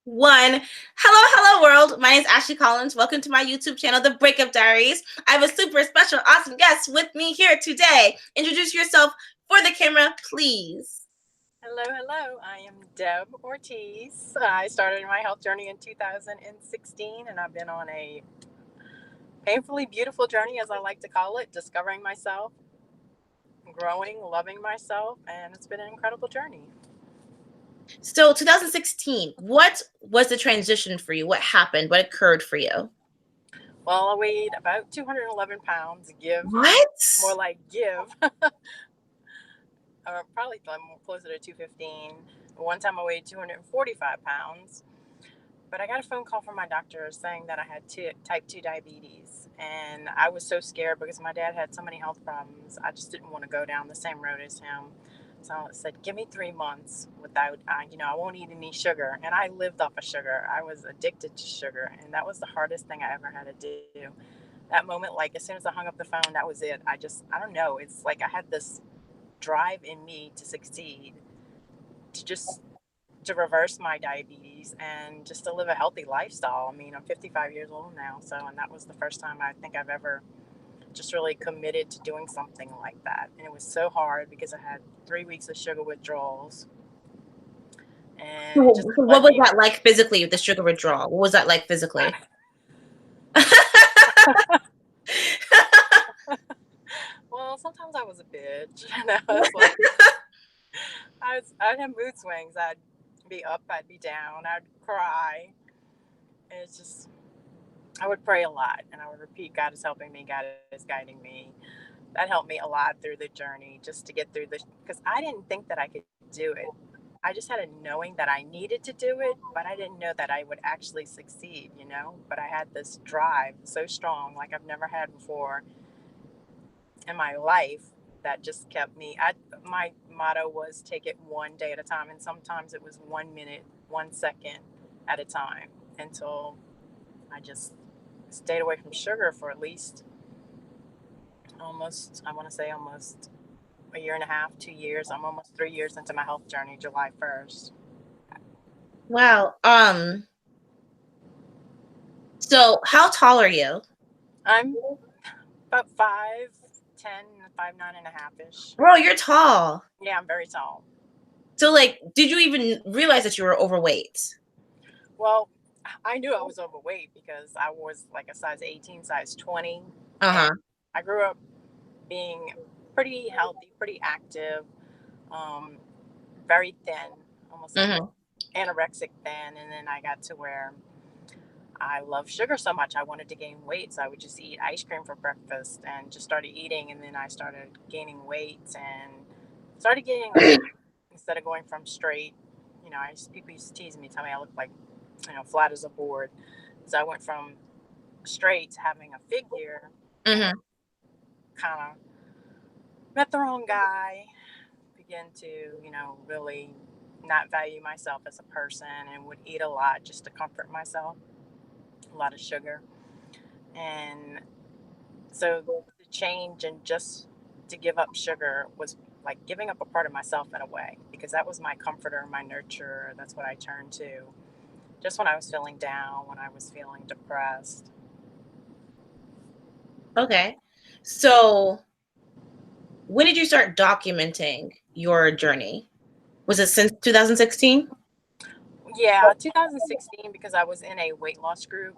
One. Hello, world. My name is Ashley Collins. Welcome to my YouTube channel, The Breakup Diaries. I have a super special, awesome guest with me here today. Introduce yourself for the camera, please. Hello. I am Deb Ortiz. I started my health journey in 2016, and I've been on a painfully beautiful journey, as I like to call it, discovering myself, growing, loving myself, and it's been an incredible journey. So, 2016, what was the transition for you? What happened? What occurred for you? Well, I weighed about 211 pounds, more What? like give, or probably closer to 215. One time I weighed 245 pounds. But I got a phone call from my doctor saying that I had type 2 diabetes. And I was so scared because my dad had so many health problems. I just didn't want to go down the same road as him. So I said, give me 3 months without, I won't eat any sugar. And I lived off of sugar. I was addicted to sugar. And that was the hardest thing I ever had to do. That moment, like as soon as I hung up the phone, that was it. I don't know. It's like I had this drive in me to succeed, to just to reverse my diabetes and just to live a healthy lifestyle. I mean, I'm 55 years old now, and that was the first time I think I've ever just really committed to doing something like that. And it was so hard because I had 3 weeks of sugar withdrawals, and it just What led was me. that like physically with the sugar withdrawal? What was that like physically? Well, sometimes I was a bitch. It's like I'd have mood swings. I'd be up, I'd be down, I'd cry. And it's just I would pray a lot, and I would repeat, God is helping me, God is guiding me. That helped me a lot through the journey, just to get through this, because I didn't think that I could do it. I just had a knowing that I needed to do it, but I didn't know that I would actually succeed. But I had this drive so strong, like I've never had before in my life, that just kept me. My motto was take it one day at a time, and sometimes it was 1 minute, 1 second at a time, until I just stayed away from sugar for at least I want to say almost a year and a half, 2 years. I'm almost 3 years into my health journey, July 1st. Wow. So how tall are you? I'm about 5'10", 5'9.5" ish. Bro, you're tall. Yeah, I'm very tall. So like, did you even realize that you were overweight? Well, I knew I was overweight because I was like a size 18, size 20. And Uh-huh. I grew up being pretty healthy, pretty active, um, very thin, almost like Mm-hmm. anorexic thin. And then I got to where I love sugar so much. I wanted to gain weight, so I would just eat ice cream for breakfast and just started eating. And then I started gaining weight and started getting like, instead of going from straight, people used to tease me, tell me I look like, flat as a board. So I went from straight to having a figure, and Mm-hmm. kind of met the wrong guy, began to, really not value myself as a person, and would eat a lot just to comfort myself, a lot of sugar. And so the change and just to give up sugar was like giving up a part of myself in a way, because that was my comforter, my nurturer. That's what I turned to just when I was feeling down, when I was feeling depressed. Okay. So when did you start documenting your journey? Was it since 2016? Yeah, 2016, because I was in a weight loss group.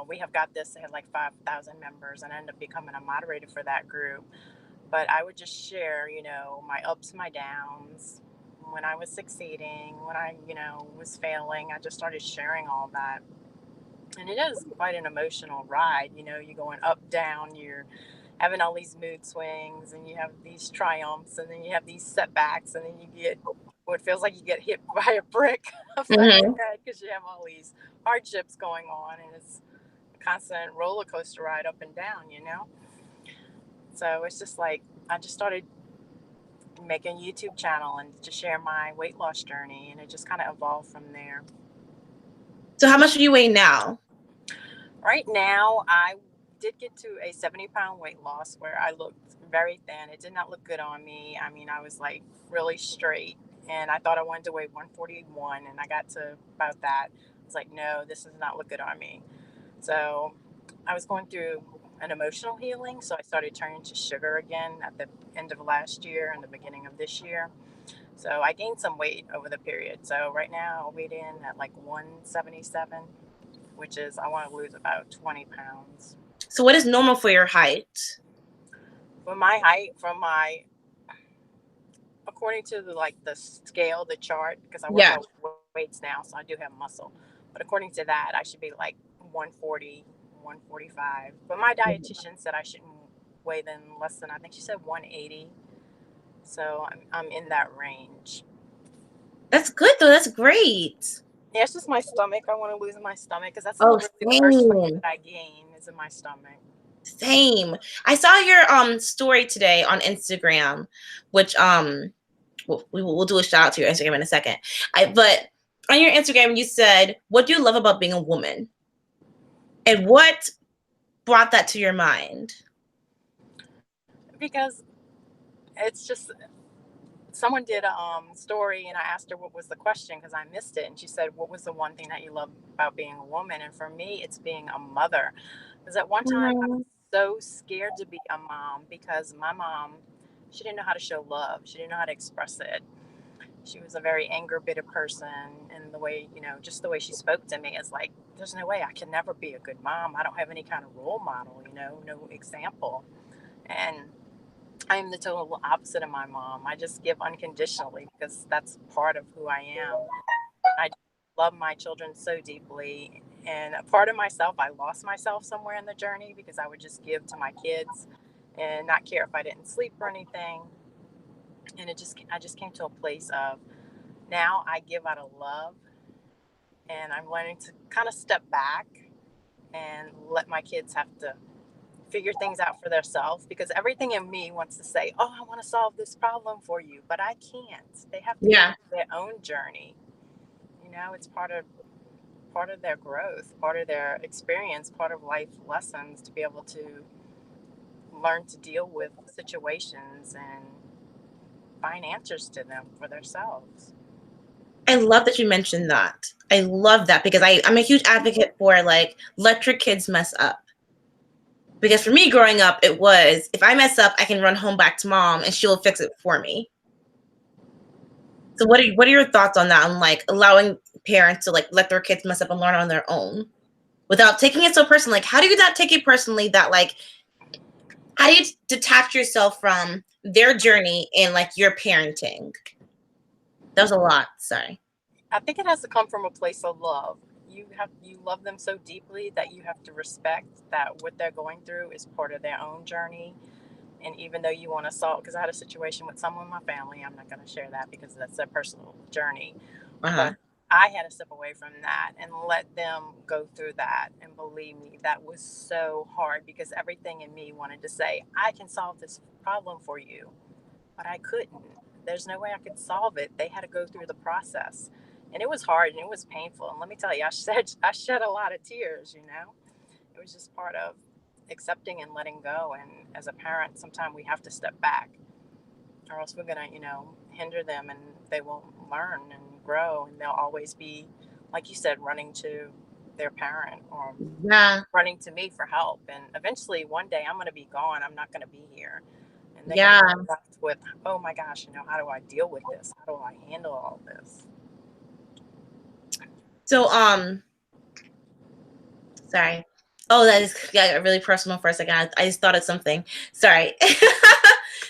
We have got this, it had like 5,000 members, and I ended up becoming a moderator for that group. But I would just share, my ups, my downs, when I was succeeding, when I, was failing. I just started sharing all that. And it is quite an emotional ride. You're going up, down, you're having all these mood swings, and you have these triumphs, and then you have these setbacks, and then you get what feels like you get hit by a brick upside the Mm-hmm. head, because you have all these hardships going on, and it's a constant roller coaster ride up and down. So it's just like I just started making a YouTube channel and to share my weight loss journey, and it just kind of evolved from there. So how much do you weigh now? Right now, I did get to a 70-pound weight loss where I looked very thin. It did not look good on me. I mean, I was like really straight, and I thought I wanted to weigh 141, and I got to about that. I was like, no, this does not look good on me. So I was going through an emotional healing, so I started turning to sugar again at the end of last year and the beginning of this year. So I gained some weight over the period. So right now I weighed in at like 177, which is I want to lose about 20 pounds. So what is normal for your height? For my height, from my according to the scale, the chart, because I work Yeah. out weights now, so I do have muscle. But according to that, I should be like 140, 145. But my dietitian said I shouldn't weigh then less than, I think she said 180. So I'm in that range. That's good though. That's great. Yeah, it's just my stomach. I want to lose my stomach because that's Oh, really the first weight same. that I gain is in my stomach. Same. I saw your story today on Instagram, which we'll do a shout out to your Instagram in a second. But on your Instagram you said, "What do you love about being a woman?" And what brought that to your mind? Because it's just someone did a story, and I asked her what was the question because I missed it, and she said, "What was the one thing that you love about being a woman?" And for me, it's being a mother. Because at one time I was so scared to be a mom because my mom, she didn't know how to show love. She didn't know how to express it. She was a very anger bitter person, and the way, just the way she spoke to me is like, there's no way I can never be a good mom. I don't have any kind of role model, no example. And I am the total opposite of my mom. I just give unconditionally because that's part of who I am. I love my children so deeply. And a part of myself, I lost myself somewhere in the journey because I would just give to my kids and not care if I didn't sleep or anything. And I just came to a place of now I give out of love, and I'm learning to kind of step back and let my kids have to figure things out for themselves because everything in me wants to say, "Oh, I want to solve this problem for you," but I can't. They have to go Yeah. through their own journey. It's part of their growth, part of their experience, part of life lessons to be able to learn to deal with situations and find answers to them for themselves. I love that you mentioned that. I love that because I'm a huge advocate for like let your kids mess up. Because for me growing up, it was if I mess up, I can run home back to mom and she'll fix it for me. So what are your thoughts on that? On like allowing parents to like let their kids mess up and learn on their own without taking it so personally? Like how do you not take it personally that like how do you detach yourself from their journey and like your parenting? That was a lot. Sorry. I think it has to come from a place of love. You love them so deeply that you have to respect that what they're going through is part of their own journey. And even though you want to solve, because I had a situation with someone in my family, I'm not going to share that because that's their personal journey. Uh-huh. But I had to step away from that and let them go through that. And believe me, that was so hard because everything in me wanted to say, I can solve this problem for you, but I couldn't. There's no way I could solve it. They had to go through the process. And it was hard and it was painful. And let me tell you, I shed a lot of tears. It was just part of accepting and letting go. And as a parent, sometimes we have to step back or else we're going to, hinder them and they won't learn and grow. And they'll always be, like you said, running to their parent or Yeah. running to me for help. And eventually, one day, I'm going to be gone. I'm not going to be here. And they're going to Yeah. be left with, oh my gosh, how do I deal with this? How do I handle all this? So sorry. Oh, that is got really personal for a second. I just thought of something. Sorry.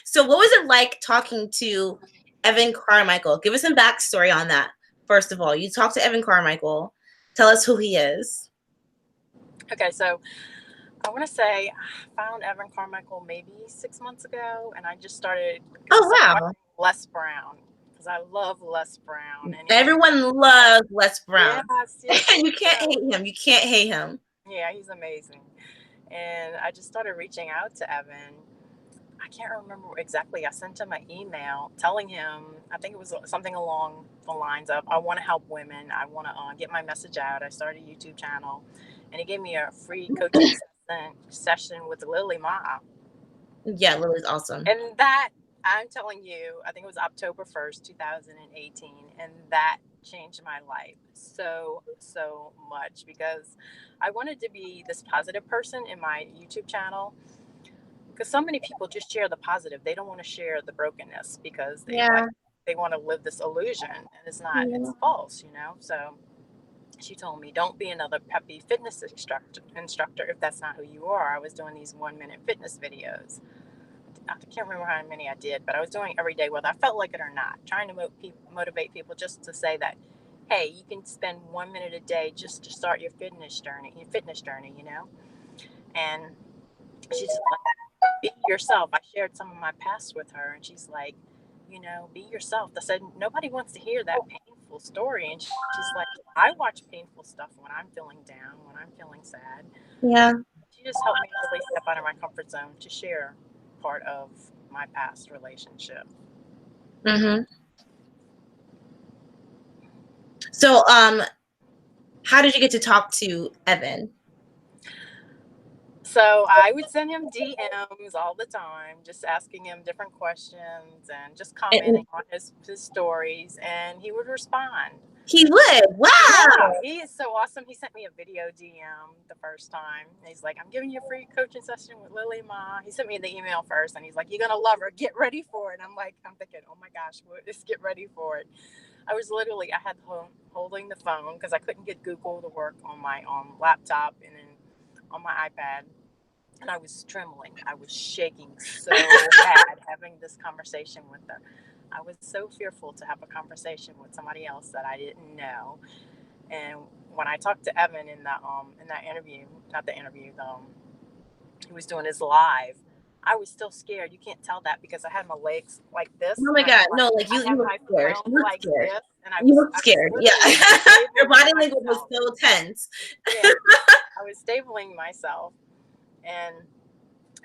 So what was it like talking to Evan Carmichael? Give us some backstory on that. First of all, you talked to Evan Carmichael. Tell us who he is. Okay, so I want to say I found Evan Carmichael maybe 6 months ago, and I Oh started watching wow. Les Brown because I love Les Brown. Anyone Everyone that, loves Les Brown. yes, yes, You can't yes. hate him. You can't hate him. Yeah, he's amazing. And I just started reaching out to Evan. I can't remember exactly. I sent him an email telling him, I think it was something along the lines of, I want to help women. I want to get my message out. I started a YouTube channel. And he gave me a free coaching session with Lily Ma. Yeah, Lily's awesome. And that, I'm telling you, I think it was October 1st, 2018, and that changed my life so, so much because I wanted to be this positive person in my YouTube channel because so many people just share the positive. They don't want to share the brokenness because Yeah. they want to live this illusion and Yeah. it's false, you know? So she told me, don't be another peppy fitness instructor if that's not who you are. I was doing these 1 minute fitness videos. I can't remember how many I did, but I was doing every day, whether I felt like it or not, trying to motivate people just to say that, hey, you can spend 1 minute a day just to start your fitness journey, you know? And she's like, be yourself. I shared some of my past with her, and she's like, you know, be yourself. I said, nobody wants to hear that painful story. And she's like, I watch painful stuff when I'm feeling down, when I'm feeling sad. Yeah. She just helped me really step out of my comfort zone to share part of my past relationship. Mm-hmm. So, how did you get to talk to Evan? So I would send him DMs all the time, just asking him different questions and just commenting And on his stories, and he would respond. he would. Yeah, Wow. he is so awesome. He sent me a video DM the first time. He's like, I'm giving you a free coaching session with Lily Ma. He sent me the email first and he's like, you're going to love her. Get ready for it. I'm thinking, oh my gosh, just get ready for it. I had holding the phone because I couldn't get Google to work on my laptop and then on my iPad. And I was trembling. I was shaking so bad having this conversation with her. I was so fearful to have a conversation with somebody else that I didn't know. And when I talked to Evan in that interview, not the interview, he was doing his live. I was still scared. You can't tell that because I had my legs like this, Oh my and God. No, like I you had look my scared. phone You look like scared. this, and You look I was scared. Yeah. literally Your stabling body language was myself. so tense. Yeah, I was stabling myself, and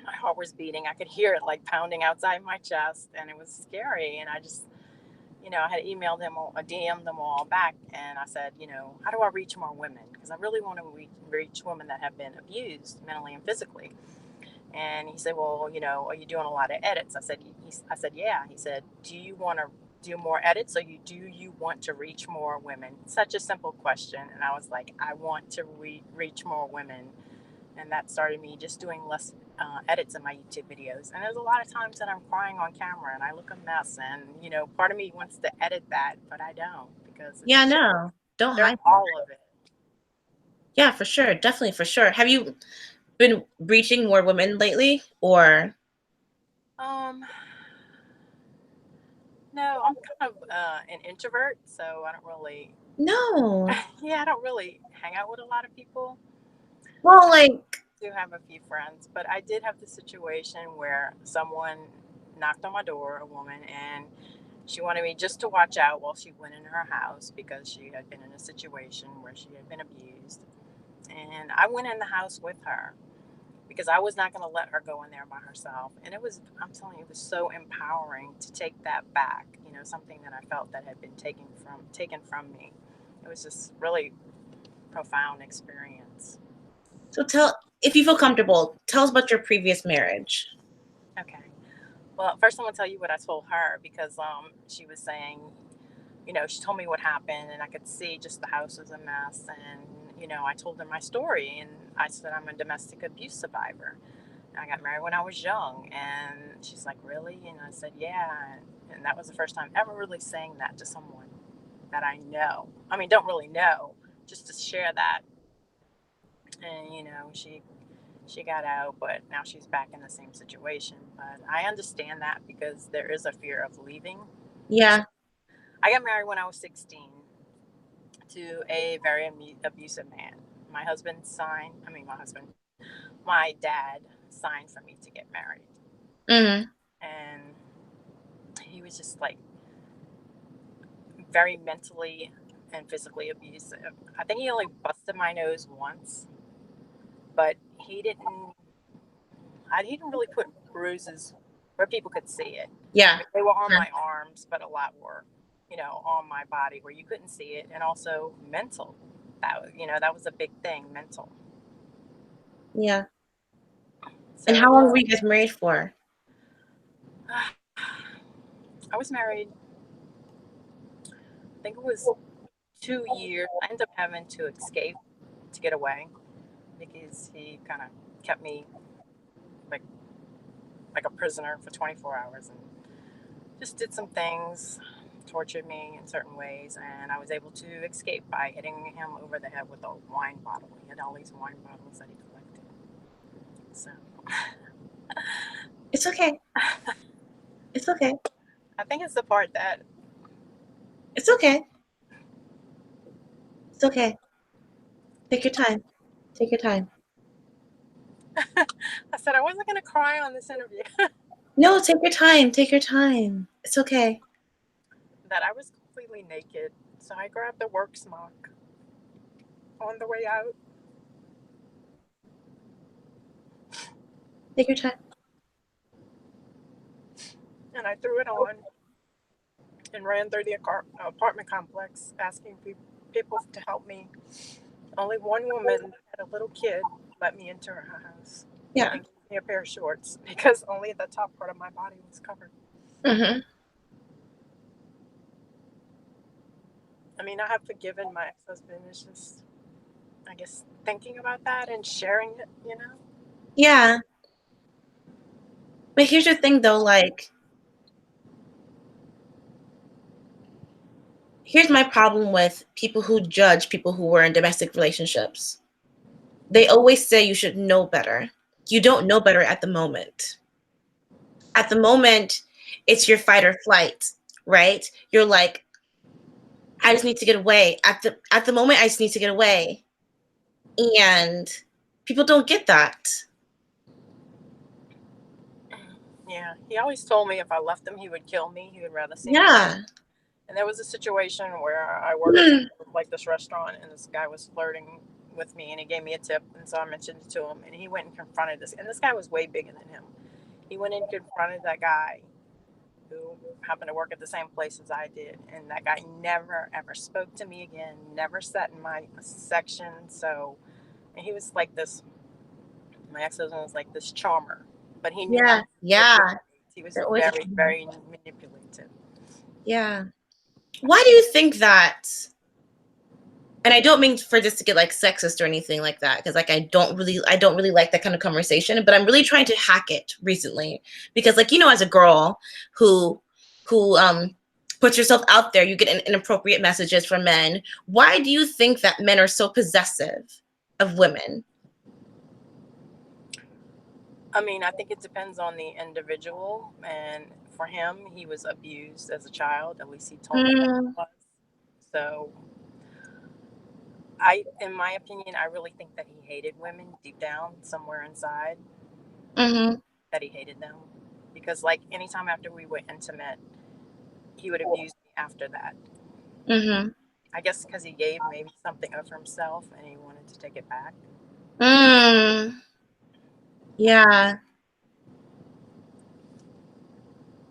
my heart was beating. I could hear it like pounding outside my chest, and it was scary. And I just, I had emailed them, I DM'd them all back, and I said, how do I reach more women? Because I really want to reach women that have been abused mentally and physically. And he said, well, are you doing a lot of edits? I said, yeah. He said, do you want to do more edits, or do you want to reach more women? Such a simple question. And I was like, I want to reach more women. And that started me just doing less edits in my YouTube videos. And there's a lot of times that I'm crying on camera and I look a mess. And, part of me wants to edit that, but I don't because Yeah, it's no. Don't share hide that. all of it. Yeah, for sure. Definitely for sure. Have you been reaching more women lately or Um, no, I'm kind of an introvert, so I don't really, no? yeah, I don't really hang out with a lot of people. Well, like, I do have a few friends, but I did have the situation where someone knocked on my door, a woman, and she wanted me just to watch out while she went in her house because she had been in a situation where she had been abused. And I went in the house with her because I was not going to let her go in there by herself. And I'm telling you, it was so empowering to take that back, something that I felt that had been taken from me. It was just really profound experience. so tell if you feel comfortable, tell us about your previous marriage. Okay. Well, first I'm gonna tell you what I told her because she was saying, she told me what happened and I could see just the house was a mess and I told her my story and I said I'm a domestic abuse survivor. I got married when I was young and she's like, really? And I said, yeah. And that was the first time ever really saying that to someone that I know. I mean, don't really know, just to share that. And she got out, but now she's back in the same situation. But I understand that because there is a fear of leaving. Yeah. I got married when I was 16 to a very abusive man. My dad signed for me to get married. Mm-hmm. And he was just like very mentally and physically abusive. I think he only busted my nose once, but he didn't really put bruises where people could see it. Yeah. They were on Yeah. my arms, but a lot were, on my body where you couldn't see it, and also mental. That was a big thing, mental. Yeah. And So how long were you guys married for? I was married, I think it was 2 years. I ended up having to escape to get away because he kind of kept me like like a prisoner for 24 hours and just did some things, tortured me in certain ways, and I was able to escape by hitting him over the head with a wine bottle. He had all these wine bottles that he collected. So It's okay. It's okay. I think it's the part that It's okay. It's okay. Take your time. Take your time. I said I wasn't going to cry on this interview. No, take your time. Take your time. It's okay. That I was completely naked. So I grabbed the work smock on the way out Take your time. and I threw it on and ran through the apartment complex asking people to help me. Only one woman had a little kid let me into her house Yeah. and gave me a pair of shorts because only the top part of my body was covered. Mm-hmm. I mean, I have forgiven my ex-husband. It's just, I guess, thinking about that and sharing it, you know? Yeah. But here's the thing though, like, here's my problem with people who judge people who were in domestic relationships. They always say you should know better. You don't know better at the moment. At the moment, it's your fight or flight, right? You're like, I just need to get away. At the moment, I just need to get away. And people don't get that. Yeah, he always told me if I left him, he would kill me. He would rather see me die. Yeah. And there was a situation where I worked like this restaurant, and this guy was flirting with me, and he gave me a tip, and so I mentioned it to him, and he went and confronted this, and this guy was way bigger than him. He went and confronted that guy who happened to work at the same place as I did, and that guy never ever spoke to me again, never sat in my section. So, and he was like this. My ex-husband was like this charmer, but he knew how Yeah. to Yeah. manipulate. He was They're always, very, very manipulative. yeah. Why do you think that? And I don't mean for this to get like sexist or anything like that, because like I don't really like that kind of conversation, but I'm really trying to hack it recently because like as a girl who puts yourself out there, you get inappropriate messages from men. Why do you think that men are so possessive of women? I mean, I think it depends on the individual, and for him, he was abused as a child. At least he told me that Mm, he was. So, in my opinion, I really think that he hated women deep down, somewhere inside, mm-hmm, that he hated them, because like anytime after we were intimate, he would abuse me after that. mm-hmm. I guess because he gave maybe something of himself and he wanted to take it back. Mm, yeah,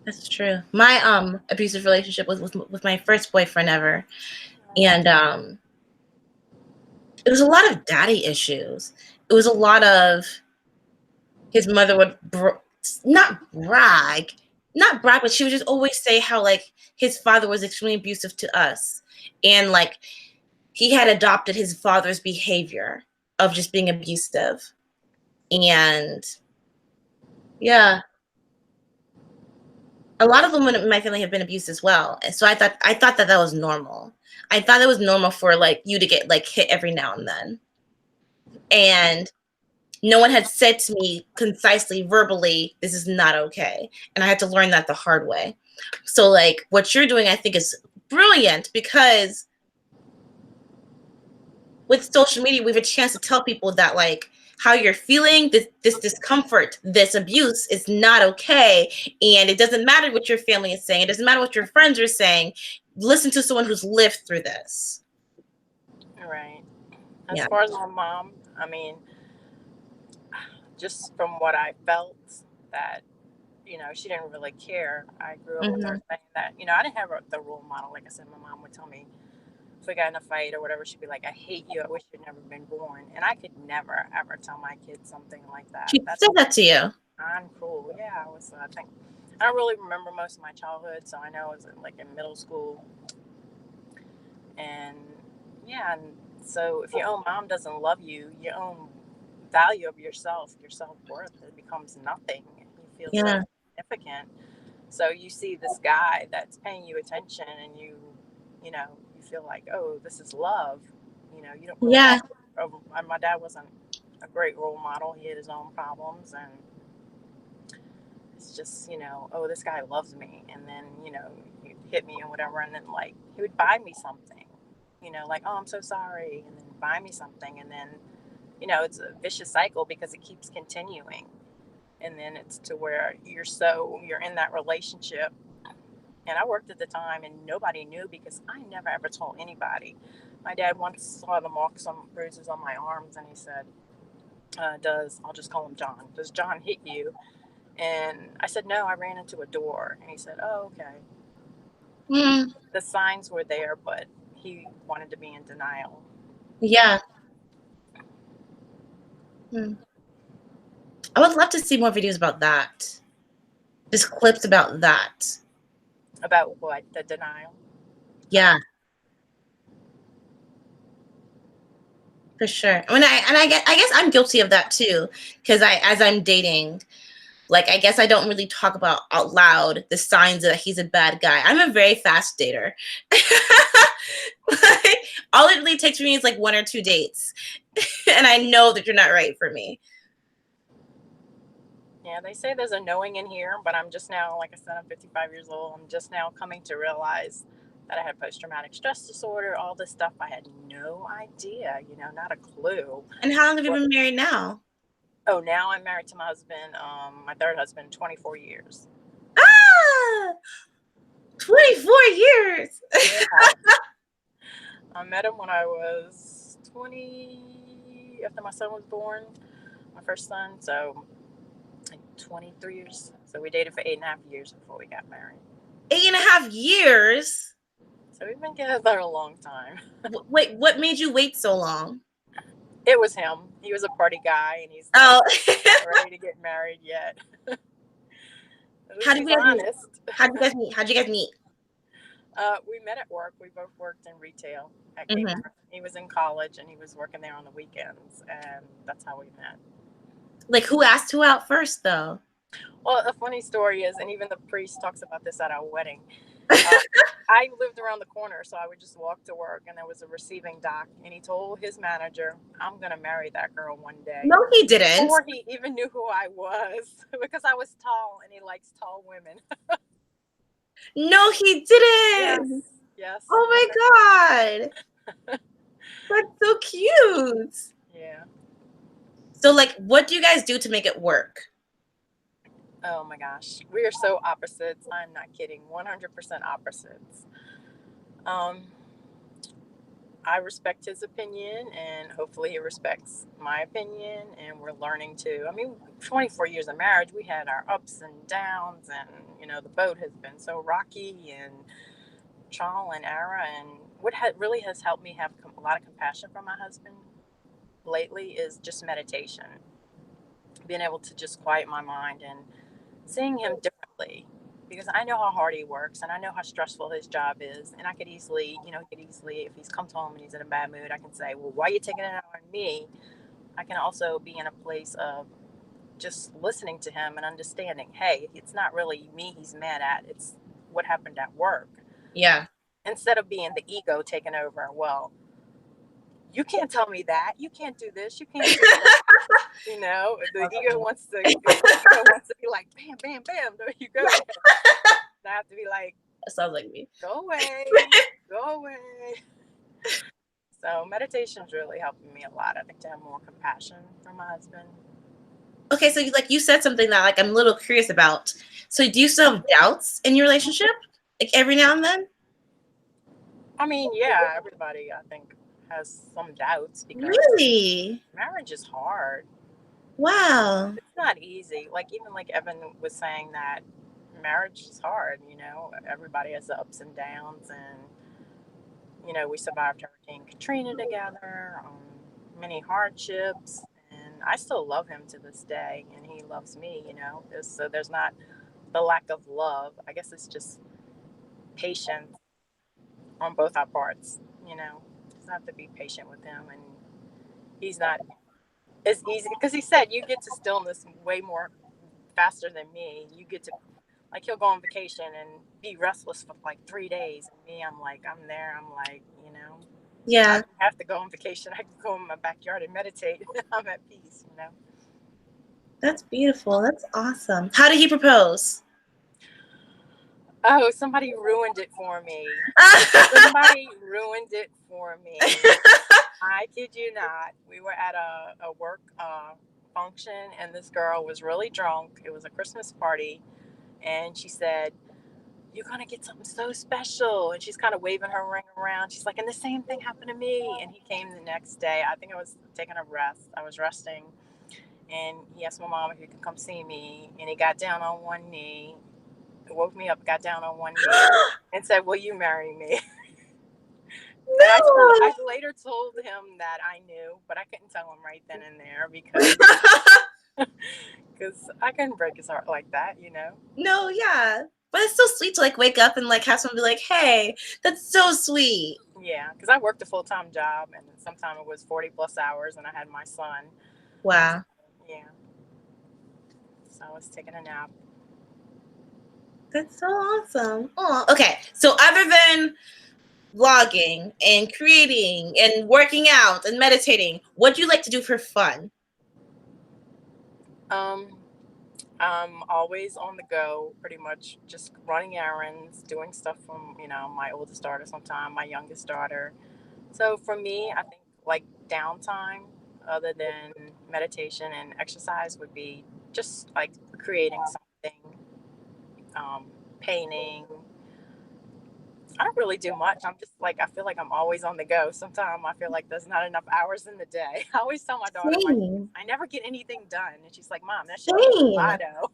that's true. My abusive relationship was with my first boyfriend ever, and it was a lot of daddy issues. It was a lot of his mother would not brag, not brag, but she would just always say how like his father was extremely abusive to us, and like he had adopted his father's behavior of just being abusive, and yeah, a lot of women in my family have been abused as well, and so I thought that that was normal. I thought it was normal for like you to get like hit every now and then, and no one had said to me concisely, verbally, this is not okay. And I had to learn that the hard way. So, like, what you're doing, I think, is brilliant because with social media, we have a chance to tell people that, like, how you're feeling, this discomfort, this abuse is not okay. And it doesn't matter what your family is saying, it doesn't matter what your friends are saying. Listen to someone who's lived through this. Right. As Yeah. far as my mom, I mean, just from what I felt, that she didn't really care. I grew up with her Mm-hmm. saying that, I didn't have the role model. Like I said, my mom would tell me if we got in a fight or whatever, she'd be like, I hate you. I wish you'd never been born. And I could never, ever tell my kids something like that. She That's said that to you. uncool. Yeah, I was, I don't really remember most of my childhood, so I know I was like in middle school, and yeah, and so if your own mom doesn't love you, your own value of yourself, your self worth, it becomes nothing. You feel so Yeah. insignificant. So you see this guy that's paying you attention, and you feel like, oh, this is love. You don't really Yeah. have. My dad wasn't a great role model. He had his own problems, and it's just, oh, this guy loves me, and then he'd hit me and whatever, and then like he would buy me something, like, oh, I'm so sorry, and then buy me something, and then it's a vicious cycle because it keeps continuing, and then it's to where you're in that relationship. And I worked at the time, and nobody knew because I never ever told anybody. My dad once saw the marks, some bruises on my arms, and he said, I'll just call him John. Does John hit you? And I said, no, I ran into a door. And he said, oh, okay. Mm, The signs were there, but he wanted to be in denial. yeah. Mm. I would love to see more videos about that. Just clips about that. About what? The denial? Yeah, for sure. I mean, I guess I'm guilty of that too, because as I'm dating, like I guess I don't really talk about out loud the signs that he's a bad guy. I'm a very fast dater. Like, all it really takes for me is like 1 or 2 dates, and I know that you're not right for me. Yeah, they say there's a knowing in here, but I'm just now, like I said, I'm 55 years old. I'm just now coming to realize that I had post traumatic stress disorder, all this stuff. I had no idea, not a clue. And how long have you What? been married now? Oh, now I'm married to my husband, my third husband, 24 years. Ah, 24 years. Yeah. I met him when I was 20, after my son was born, my first son. So, like 23 years. So, we dated for 8.5 years before we got married. 8.5 years. So, we've been together a long time. Wait, what made you wait so long? It was him. He was a party guy, and he's like, Oh, not ready to get married yet. At how least did he's you guys meet? honest. How did you guys meet? How'd you guys meet? We met at work. We both worked in retail at Hmm. Kmart. He was in college, and he was working there on the weekends, and that's how we met. Like, who asked who out first, though? Well, a funny story is, and even the priest talks about this at our wedding. Uh, I lived around the corner, so I would just walk to work, and there was a receiving dock, and he told his manager, "I'm gonna marry that girl one day," No, he didn't. before he even knew who I was, because I was tall, and he likes tall women. No, he Yes, didn't. yes, Oh my God. That's so cute. yeah. So, like, what do you guys do to make it work? Oh my gosh, we are so opposites. I'm not kidding. 100% opposites. Um, I respect his opinion, and hopefully he respects my opinion, and we're learning to. I mean, 24 years of marriage, we had our ups and downs, and the boat has been so rocky and trial and error. And what really has helped me have a lot of compassion for my husband lately is just meditation, being able to just quiet my mind and seeing him differently, because I know how hard he works, and I know how stressful his job is, and I could easily, if he's comes home and he's in a bad mood, I can say, well, why are you taking it out on me? I can also be in a place of just listening to him and understanding, hey, it's not really me he's mad at, it's what happened at work. Yeah. Instead of being the ego taking over, well, you can't tell me that, you can't do this, you can't do that. The ego wants to be like, bam, bam, bam, there you go. I have to be like, That sounds like me. go away, go away. So meditation's really helping me a lot. I think to have more compassion for my husband. Okay, so you said something that like I'm a little curious about. So do you still have doubts in your relationship? Like every now and then? I mean, yeah, everybody I think has some doubts because Really? marriage is hard. Wow. It's not easy. Like even like Evan was saying that marriage is hard. Everybody has the ups and downs, and we survived Hurricane Katrina together, many hardships, and I still love him to this day, and he loves me. So there's not the lack of love. I guess it's just patience on both our parts. You know, just have to be patient with him, and he's not as easy because he said you get to stillness way more faster than me. You get to like he'll go on vacation and be restless for like 3 days, and me, I'm like I'm there. I'm like I Yeah, don't have to go on vacation. I can go in my backyard and meditate. I'm at peace. that's beautiful. That's awesome. How did he propose? Oh, somebody ruined it for me. Somebody ruined it for me. I kid you not. We were at a work function, and this girl was really drunk. It was a Christmas party, and she said, "You're gonna get something so special." And she's kind of waving her ring around. She's like, "And the same thing happened to me." And he came the next day. I think I was taking a rest. I was resting, and he asked my mom if he could come see me. And he got down on one knee, woke me up, got down on one knee, and said, "Will you marry me?" And I No. later told him that I knew, but I couldn't tell him right then and there because I couldn't break his heart like that. No, yeah. But it's so sweet to like wake up and like have someone be like, "Hey, that's so sweet." Yeah, because I worked a full-time job, and sometimes it was 40 plus hours, and I had my son. Wow. Yeah, so I was taking a nap. That's so awesome. Oh, okay. So other than vlogging and creating and working out and meditating, what do you like to do for fun? Um, I'm always on the go, pretty much just running errands, doing stuff from my oldest daughter, sometime my youngest daughter. So for me, I think like downtime, other than meditation and exercise, would be just like creating something, um, painting. I don't really do much. I'm just like I feel like I'm always on the go. Sometimes I feel like there's not enough hours in the day. I always tell my daughter, I'm like, Same. I never get anything done, and she's like, Mom, that should be Same. motto.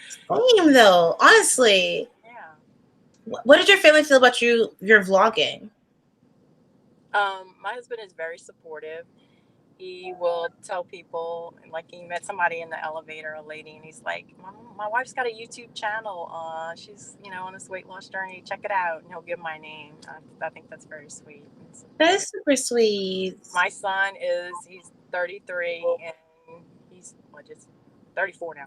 Same though. Honestly. Yeah. What did your family feel about your vlogging? My husband is very supportive. He will tell people, like he met somebody in the elevator, a lady, and he's like, my wife's got a YouTube channel. She's on this weight loss journey. Check it out, and he'll give my name. I think that's very sweet. That is super sweet. My son he's 33, and he's just 34 now.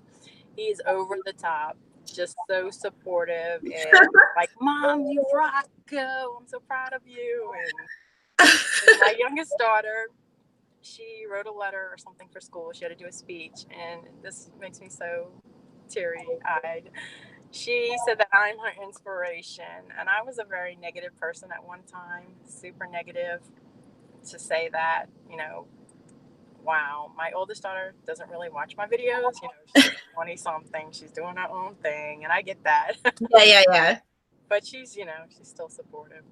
He's over the top, just so supportive, and like, Mom, you rock, go! I'm so proud of you. And my youngest daughter, she wrote a letter or something for school. She had to do a speech, and this makes me so teary-eyed. She said that I'm her inspiration, and I was a very negative person at one time, super negative. To say that, wow, my oldest daughter doesn't really watch my videos. She's 20 something, she's doing her own thing, and I get that. Yeah, yeah, yeah. But she's still supportive.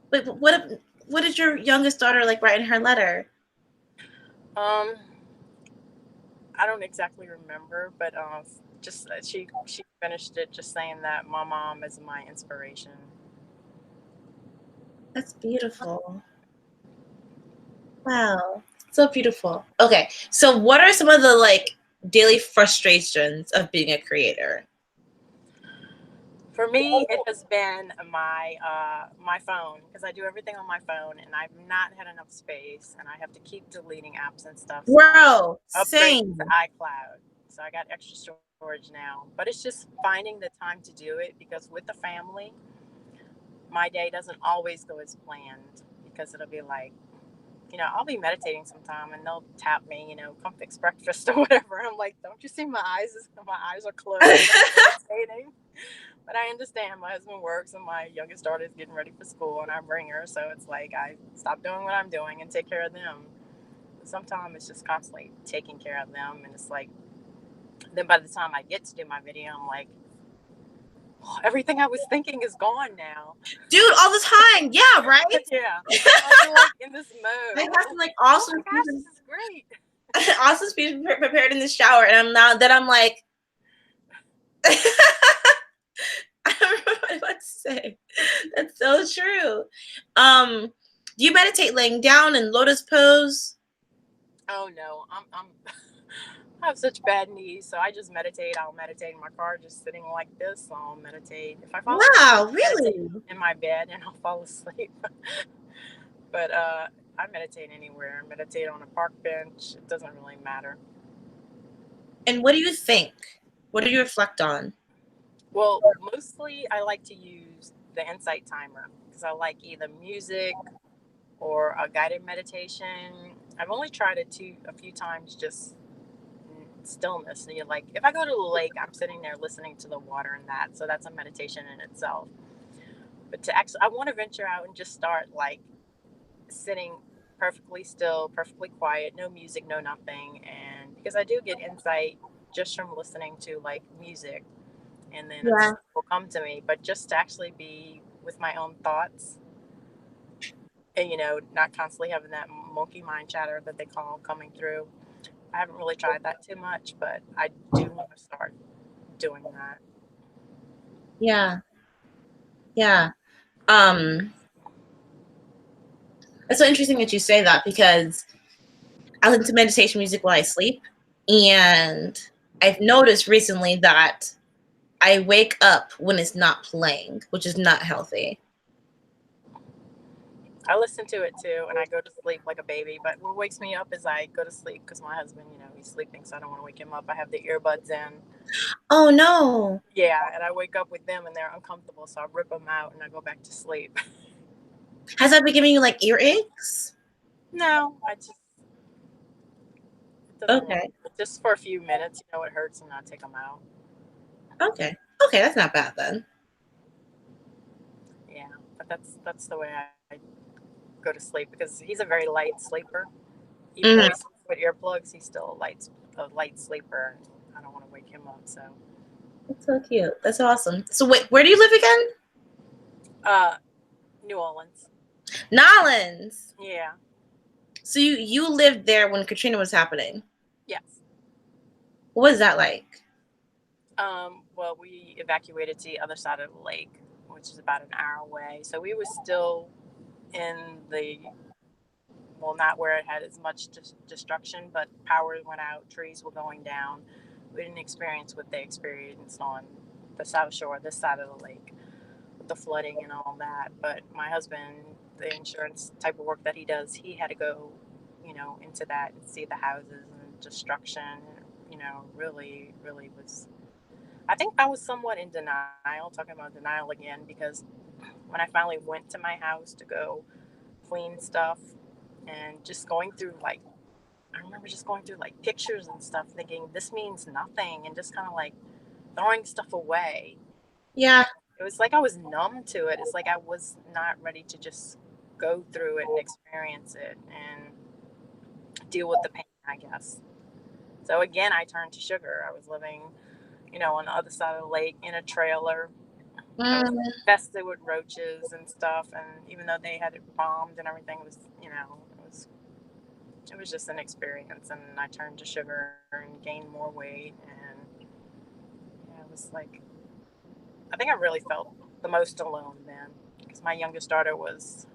But what did your youngest daughter like write in her letter? Um, I don't exactly remember, but just she finished it just saying that my mom is my inspiration. That's beautiful. Wow. So beautiful. Okay. So what are some of the like daily frustrations of being a creator? For me, it has been my phone, because I do everything on my phone, and I've not had enough space, and I have to keep deleting apps and stuff. So Bro, I upgraded same. to iCloud, so I got extra storage now. But it's just finding the time to do it, because with the family, my day doesn't always go as planned, because it'll be like, I'll be meditating sometime, and they'll tap me, come fix breakfast or whatever. I'm like, don't you see my eyes? My eyes are closed. I'm meditating. But I understand my husband works, and my youngest daughter is getting ready for school, and I bring her. So it's like I stop doing what I'm doing and take care of them. Sometimes it's just constantly taking care of them. And it's like, then by the time I get to do my video, I'm like, oh, everything I was thinking is gone now. Dude, all the time. Yeah, right? Yeah. I'm like in this mode. I have some like awesome Oh my gosh, this is great. awesome speech prepared in the shower, and I'm like I don't know what to say. That's so true. Do you meditate laying down in lotus pose? Oh no, I'm I have such bad knees, so I just meditate. I'll meditate in my car, just sitting like this. I'll meditate. If I fall asleep, Wow, I meditate really? in my bed and I'll fall asleep. But I meditate anywhere. Meditate on a park bench. It doesn't really matter. And what do you think? What do you reflect on? Well, mostly I like to use the Insight Timer because I like either music or a guided meditation. I've only tried it a few times, just stillness. And you're like, if I go to the lake, I'm sitting there listening to the water and that. So that's a meditation in itself. But to actually, I want to venture out and just start like sitting perfectly still, perfectly quiet, no music, no nothing. And because I do get insight just from listening to like music, and then Yeah. stuff will come to me. But just to actually be with my own thoughts and, not constantly having that monkey mind chatter that they call coming through. I haven't really tried that too much, but I do want to start doing that. Yeah. Yeah. Um, it's so interesting that you say that because I listen to meditation music while I sleep. And I've noticed recently that I wake up when it's not playing, which is not healthy. I listen to it too, and I go to sleep like a baby. But what wakes me up is I go to sleep because my husband, he's sleeping, so I don't want to wake him up. I have the earbuds in. Oh no. Yeah, and I wake up with them, and they're uncomfortable, so I rip them out and I go back to sleep. Has that been giving you like earaches? No, it doesn't really. Okay. Just for a few minutes, it hurts, and I take them out. Okay. Okay, that's not bad then. Yeah, but that's the way I go to sleep because he's a very light sleeper. Even though Mhm. he sleeps with earplugs, he's still a light sleeper. I don't want to wake him up, so. That's so cute. That's awesome. So wait, where do you live again? Uh, New Orleans. Nolans. Yeah. So you lived there when Katrina was happening. Yes. What was that like? Well, we evacuated to the other side of the lake, which is about an hour away. So we were still in well, not where it had as much destruction, but power went out, trees were going down. We didn't experience what they experienced on the South Shore, this side of the lake, with the flooding and all that. But my husband, the insurance type of work that he does, he had to go, into that and see the houses and destruction. Really, really was. I think I was somewhat in denial, talking about denial again, because when I finally went to my house to go clean stuff and just going through like, I remember just going through like pictures and stuff, thinking this means nothing, and just kind of like throwing stuff away. Yeah. It was like I was numb to it. It's like I was not ready to just go through it and experience it and deal with the pain, I guess. So again, I turned to sugar. I was living, on the other side of the lake in a trailer. I was Mm, infested with roaches and stuff, and even though they had it bombed and everything, it was just an experience. And I turned to sugar and gained more weight, and yeah, it was like I think I really felt the most alone then, because my youngest daughter was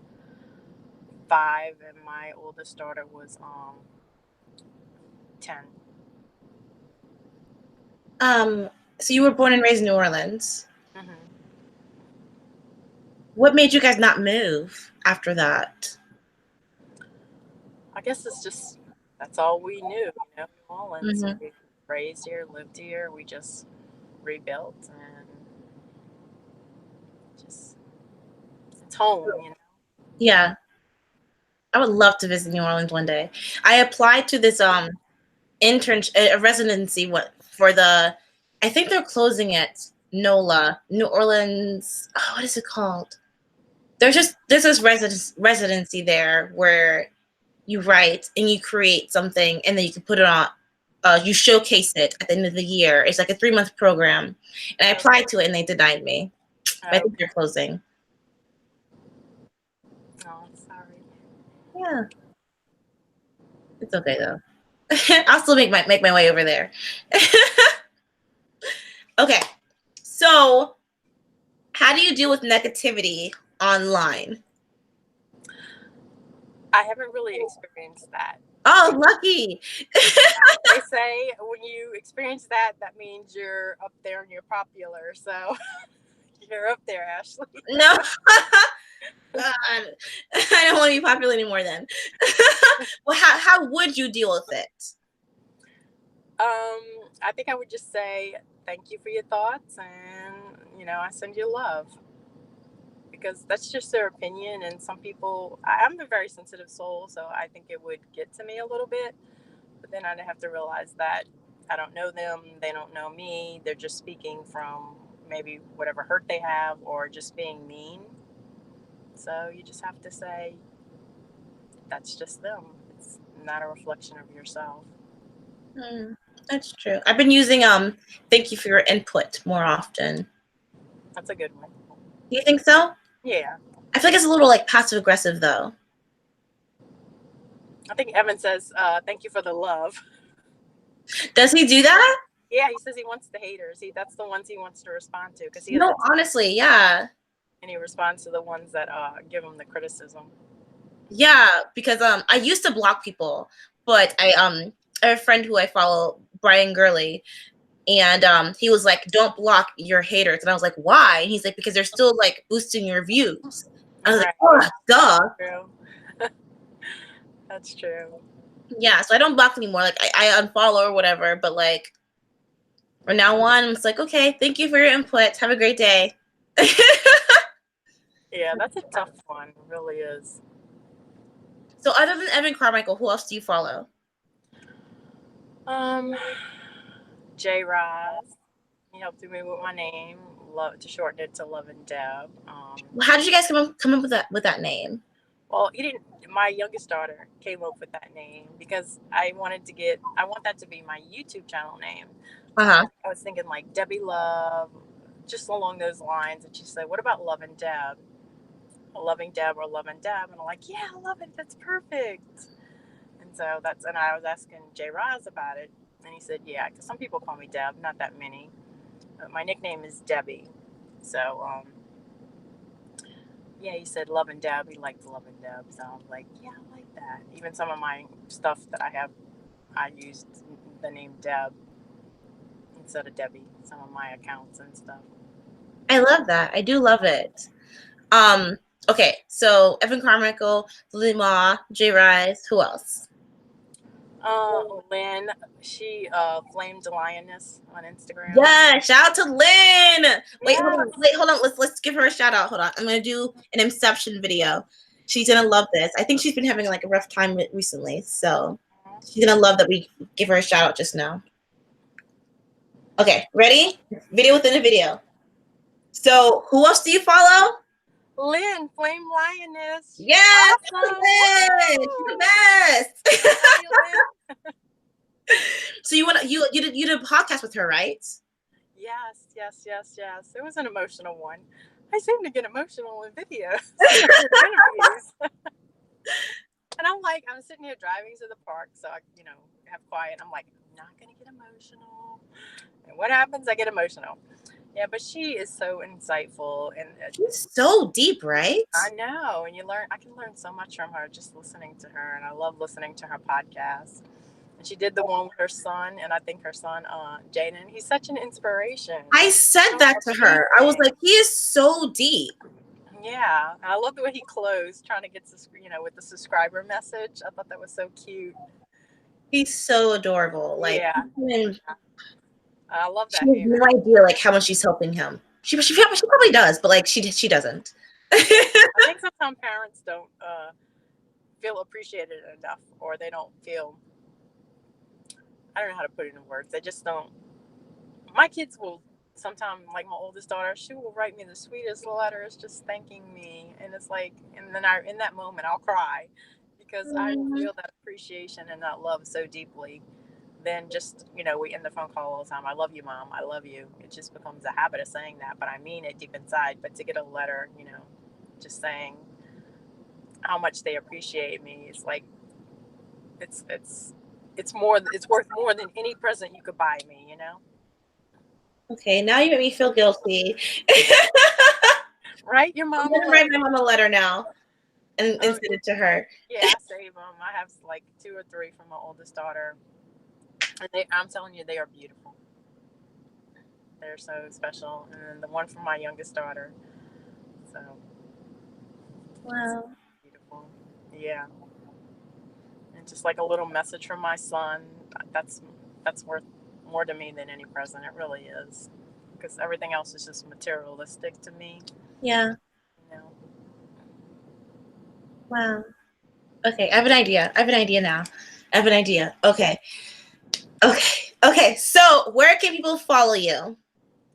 5 and my oldest daughter was 10. um, so you were born and raised in New Orleans. Hmm. What made you guys not move after that? I guess it's just that's all we knew, New Orleans. Hmm. We raised here, lived here. We just rebuilt and just it's home. Yeah, I would love to visit New Orleans one day. I applied to this intern a residency for the I think they're closing it. NOLA, New Orleans. Oh, what is it called? There's this residency there where you write and you create something and then you can put it on. You showcase it at the end of the year. It's like a 3-month program, and I applied to it and they denied me. But I think Okay. they're closing. Oh, sorry. Yeah, it's okay though. I'll still make my way over there. Okay, so how do you deal with negativity online? I haven't really experienced that. Oh, lucky. They say when you experience that, that means you're up there and you're popular. So you're up there, Ashley. No. God, I don't want to be popular anymore then. Well, how would you deal with it? I think I would just say thank you for your thoughts, and I send you love, because that's just their opinion. And some people, I'm a very sensitive soul, so I think it would get to me a little bit. But then I'd have to realize that I don't know them, they don't know me. They're just speaking from maybe whatever hurt they have, or just being mean. So you just have to say that's just them. It's not a reflection of yourself. That's true. I've been using thank you for your input more often. That's a good one. Do you think so? Yeah. I feel like it's a little like passive aggressive though. I think Evan says, thank you for the love. Does he do that? Yeah, he says he wants the haters. That's the ones he wants to respond to, because he No, has honestly, yeah. and he responds to the ones that give him the criticism. Yeah, because I used to block people, but I have a friend who I follow, Brian Gurley, and he was like, "Don't block your haters," and I was like, "Why?" And he's like, "Because they're still like boosting your views." I was like, "Oh, duh." True. That's true. Yeah, so I don't block anymore. Like I unfollow or whatever, but like from now on, it's like, okay, thank you for your input. Have a great day. Yeah, that's a tough one. It really is. So other than Evan Carmichael, who else do you follow? J. Rise. He helped me with my name. Love to shorten it to Love and Deb. How did you guys come up with that name? Well, he didn't. My youngest daughter came up with that name because I want that to be my YouTube channel name. Uh-huh. I was thinking like Debbie Love, just along those lines. And she said, "What about Love and Deb? Loving Deb or Love and Deb?" And I'm like, "Yeah, I love it. That's perfect." And so and I was asking Jay Raz about it, and he said, "Yeah, because some people call me Deb, not that many. But my nickname is Debbie." So, yeah, he said Love and Deb. He liked Love and Deb. So I was like, "Yeah, I like that." Even some of my stuff that I have, I used the name Deb instead of Debbie. Some of my accounts and stuff. I love that. I do love it. Okay, so Evan Carmichael, Lily Ma, Jay Rise, who else? Lynn, she flamed lioness on Instagram. Yeah, shout out to Lynn. Wait, Yes. hold on. Let's give her a shout out. Hold on. I'm gonna do an Inception video. She's gonna love this. I think she's been having like a rough time recently, so she's gonna love that we give her a shout out just now. Okay, ready? Video within a video. So, who else do you follow? Lynn, Flame Lioness. Yes, Awesome. Lynn. She's the best. So you did a podcast with her, right? Yes. It was an emotional one. I seem to get emotional in videos, interviews. And I'm sitting here driving to the park, so I, have quiet. I'm like, I'm not gonna get emotional. And what happens? I get emotional. Yeah, but she is so insightful, and She's so deep, right? I know. And I can learn so much from her just listening to her, and I love listening to her podcast. And she did the one with her son, and I think her son, Jaden, he's such an inspiration. I said that to her. I was like, he is so deep. Yeah, I love the way he closed, trying to get with the subscriber message. I thought that was so cute. He's so adorable. Like, yeah, I love that. She has no idea like how much she's helping him. She probably does, but like she doesn't. I think sometimes parents don't feel appreciated enough, or they don't feel. I don't know how to put it in words. They just don't. My kids will sometimes, like my oldest daughter, she will write me the sweetest letters, just thanking me, and it's like, and then in that moment, I'll cry because I feel that appreciation and that love so deeply. Then just, we end the phone call all the time. I love you, Mom. I love you. It just becomes a habit of saying that, but I mean it deep inside. But to get a letter, just saying how much they appreciate me, it's like, it's worth more than any present you could buy me, Okay, now you make me feel guilty. Right? Your mom. I'm gonna write my mom a letter now. and Oh, send it to her. yeah, I save them. I have like 2 or 3 from my oldest daughter, and I'm telling you, they are beautiful. They're so special. And then the one from my youngest daughter, so it's Wow. beautiful. Yeah, and just like a little message from my son. That's that's worth more to me than any present. It really is, because everything else is just materialistic to me. Yeah. You know. Wow. Okay, I have an idea. I have an idea now. I have an idea. Okay. Okay. Okay. So where can people follow you?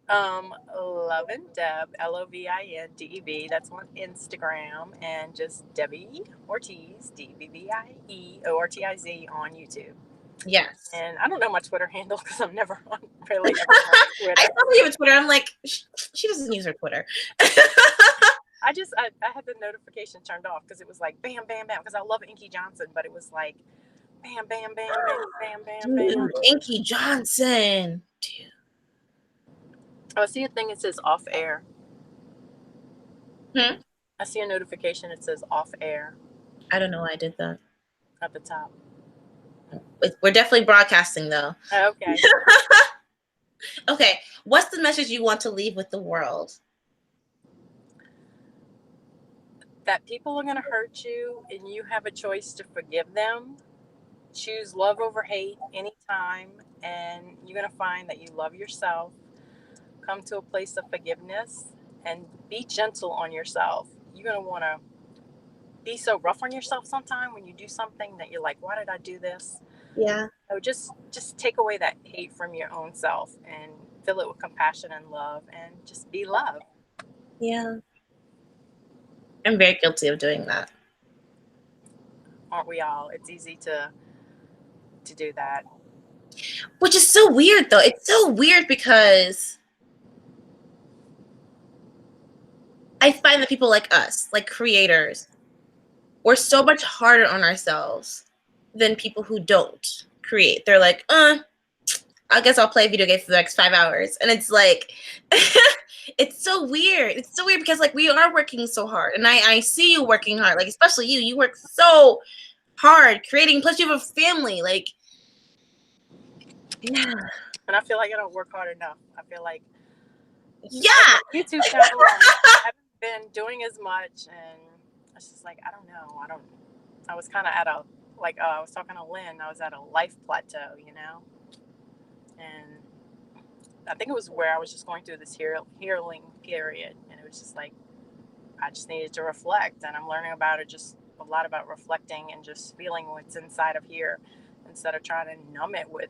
Love and Deb, LOVINDEB. That's on Instagram, and just Debbie Ortiz, DBBIEORTIZ on YouTube. Yes. And I don't know my Twitter handle because I'm never on, really ever on I Twitter. saw you have a Twitter. I'm like, she doesn't use her Twitter. I had the notification turned off because it was like bam, bam, bam. Because I love Inky Johnson, but it was like bam, bam, bam, bam, bam, bam, bam. Dude, Inky Johnson. Dude. Oh, I see a thing. It says off air. Hmm? I see a notification. It says off air I don't know why I did that. at the top. We're definitely broadcasting though. Okay. Okay. What's the message you want to leave with the world? That people are going to hurt you and you have a choice to forgive them. Choose love over hate anytime, and you're going to find that you love yourself. Come to a place of forgiveness and be gentle on yourself. You're going to want to be so rough on yourself sometime when you do something that you're like, why did I do this? Yeah. So just take away that hate from your own self and fill it with compassion and love, and just be love. Yeah. I'm very guilty of doing that. Aren't we all? It's easy to do that. Which is so weird though. It's so weird because I find that people like us, like creators, we're so much harder on ourselves than people who don't create. They're like, I guess I'll play video games for the next 5 hours. And it's like, it's so weird. It's so weird because like we are working so hard. And I see you working hard, like especially you. You work so hard creating, plus you have a family. Like, yeah. And I feel like I don't work hard enough. I feel like Yeah. YouTube channel, I haven't been doing as much, and it's just like I don't know. I was kind of at a I was talking to Lynn. I was at a life plateau, and I think it was where I was just going through this healing period, and it was just like I just needed to reflect, and I'm learning about it, just a lot about reflecting and just feeling what's inside of here instead of trying to numb it with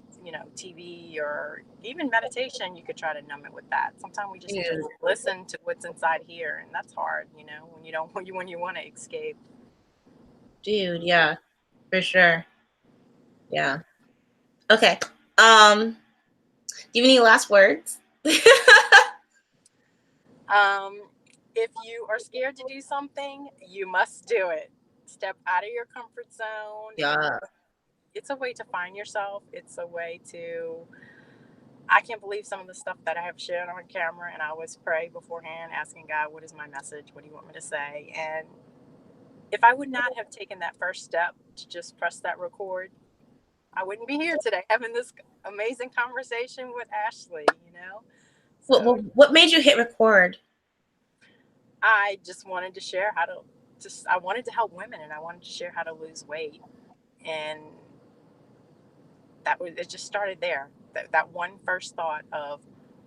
TV or even meditation. You could try to numb it with that. Sometimes we just need to listen to what's inside here, and that's hard, when you don't when you want to escape. Dude, yeah, for sure. Yeah. Okay. Do you have any last words? If you are scared to do something, you must do it. Step out of your comfort zone. Yeah. It's a way to find yourself. It's a way to. I can't believe some of the stuff that I have shared on camera, and I always pray beforehand, asking God, what is my message? What do you want me to say? And if I would not have taken that first step to just press that record, I wouldn't be here today having this amazing conversation with Ashley, So What made you hit record? I just wanted to share I wanted to help women, and I wanted to share how to lose weight. And it just started there. That one first thought of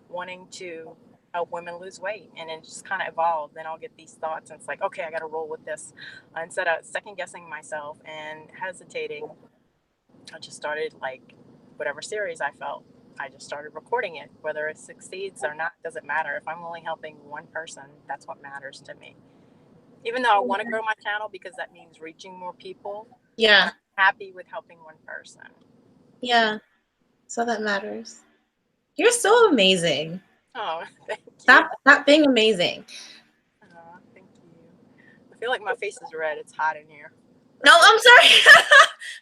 wanting to help women lose weight, and it just kind of evolved. Then I'll get these thoughts, and it's like, okay, I got to roll with this. Instead of second guessing myself and hesitating, I just started, like, whatever series I felt, I just started recording it. Whether it succeeds or not doesn't matter. If I'm only helping one person, that's what matters to me. Even though I want to grow my channel because that means reaching more people, Yeah. I'm happy with helping one person. Yeah. So that matters. You're so amazing. Oh, thank you. Stop being amazing. Oh, thank you. I feel like my face is red. It's hot in here. No, I'm sorry.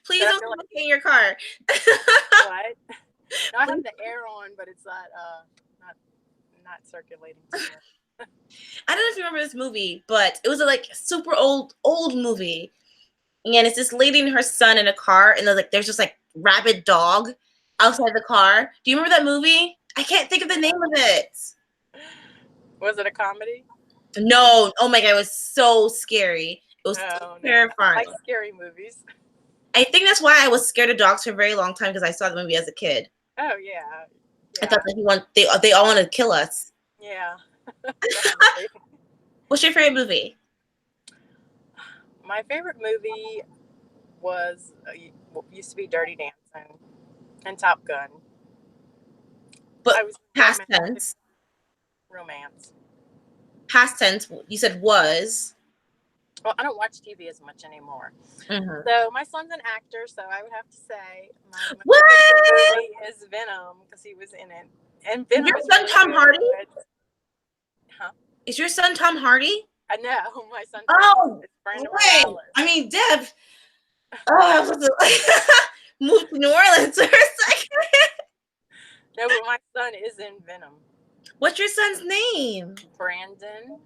Please don't look in your car. What? No, I have the air on, but it's not circulating too much. I don't know if you remember this movie, but it was a like super old movie. And it's this lady and her son in a car, and there's just like rabid dog outside the car. Do you remember that movie? I can't think of the name of it. Was it a comedy? No, oh my god, it was so scary. It was Oh no, I terrifying. like scary movies. I think that's why I was scared of dogs for a very long time because I saw the movie as a kid. Oh yeah, I thought yeah, that they all want to kill us. yeah, definitely. What's your favorite movie? My favorite movie was used to be Dirty Dancing and Top Gun. But I was past romantic tense. romance. Past tense. You said was. Well, I don't watch TV as much anymore. Mm-hmm. So my son's an actor, so I would have to say my most What? favorite movie is Venom because he was in it, and Is Venom your is son really Tom Hardy? good. Huh? Is your son Tom Hardy? I know my son Tom. Oh, It's Brandon wait. Morales. I mean, Deb. Oh, I was moved to New Orleans for a second. No, but my son is in Venom. What's your son's name? Brandon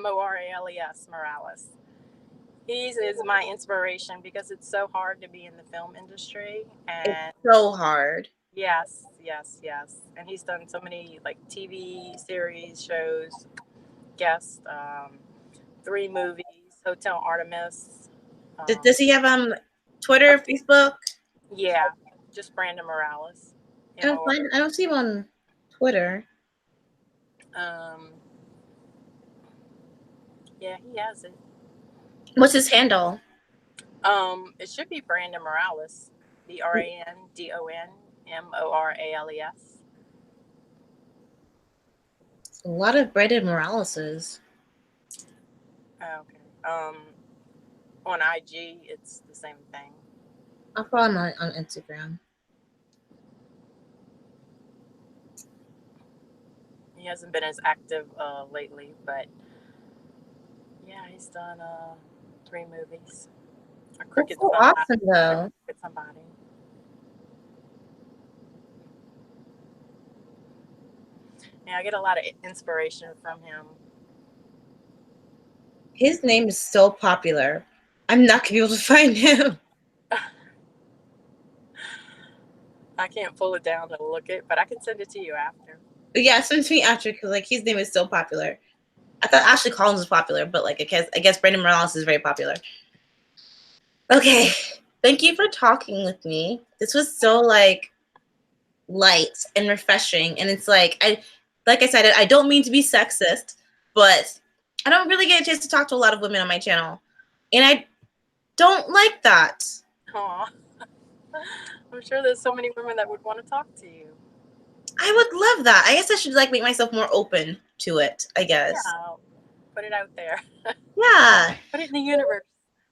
Morales Morales. He is my inspiration because it's so hard to be in the film industry, It's and so hard. yes, yes, yes. And he's done so many like TV series, shows, guest, 3 movies, Hotel Artemis. Um, Does he have Twitter, Facebook? yeah, just Brandon Morales. I don't see him on Twitter. Um, yeah, he has it. What's his handle? It should be Brandon Morales. BrandonMorales. A lot of Brandon Moraleses. Okay. On IG, it's the same thing. I'll follow him on Instagram. He hasn't been as active lately, but yeah, he's done 3 movies. A That's Cricket so Somebody. awesome, though. Cricket Somebody. Yeah, I get a lot of inspiration from him. His name is so popular. I'm not gonna be able to find him. I can't pull it down to look it, but I can send it to you after. But yeah, send it to me after because like his name is so popular. I thought Ashley Collins was popular, but like I guess Brandon Morales is very popular. Okay, thank you for talking with me. This was so like light and refreshing, and it's like I said, I don't mean to be sexist, but I don't really get a chance to talk to a lot of women on my channel, and I don't like that. Aw. I'm sure there's so many women that would want to talk to you. I would love that. I guess I should like make myself more open to it, I guess. Yeah, put it out there. Yeah. Put it in the universe.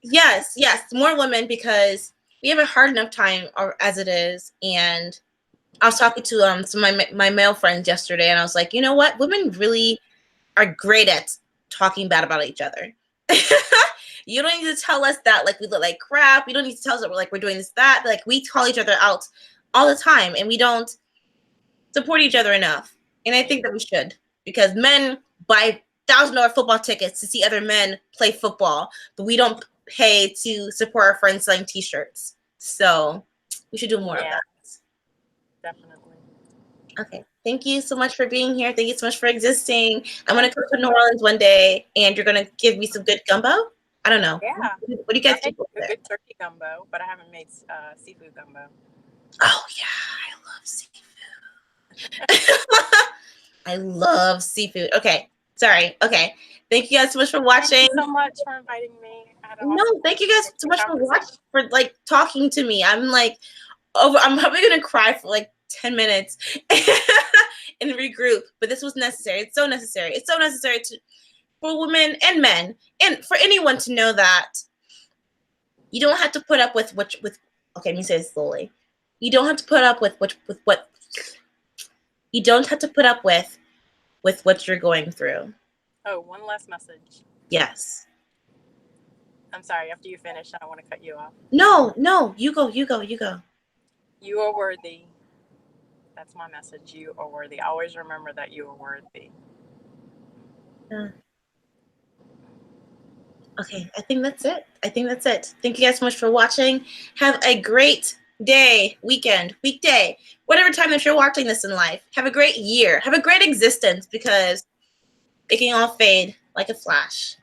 Yes, more women because we have a hard enough time as it is. And I was talking to some of my male friends yesterday, and I was like, you know what? Women really are great at talking bad about each other. You don't need to tell us that like we look like crap. You don't need to tell us that we're doing this, that. Like we call each other out all the time, and we don't support each other enough. And I think that we should because men buy $1,000 football tickets to see other men play football, but we don't pay to support our friends selling T-shirts. So we should do more of that. Definitely. Okay. Thank you so much for being here. Thank you so much for existing. I'm gonna come to New Orleans one day, and you're gonna give me some good gumbo. I don't know. Yeah. What do you guys I do? make a good turkey gumbo, but I haven't made seafood gumbo. Oh yeah, I love seafood. I love seafood. Okay, sorry. Okay, thank you guys so much for watching. Thank you so much for inviting me. No, thank you guys so much for watching, for like talking to me. I'm like, I'm probably gonna cry for like 10 minutes and regroup. But this was necessary. It's so necessary. It's so necessary for women and men, and for anyone to know that you don't have to put up with what. Okay, let me say it slowly. You don't have to put up with what. You don't have to put up with what you're going through. Oh, one last message. Yes. I'm sorry. After you finish, I don't want to cut you off. No. You go. You are worthy. That's my message. You are worthy. Always remember that you are worthy. Yeah. Okay, I think that's it. Thank you guys so much for watching. Have a great day, weekend, weekday, whatever time that you're watching this in life. Have a great year. Have a great existence, because it can all fade like a flash.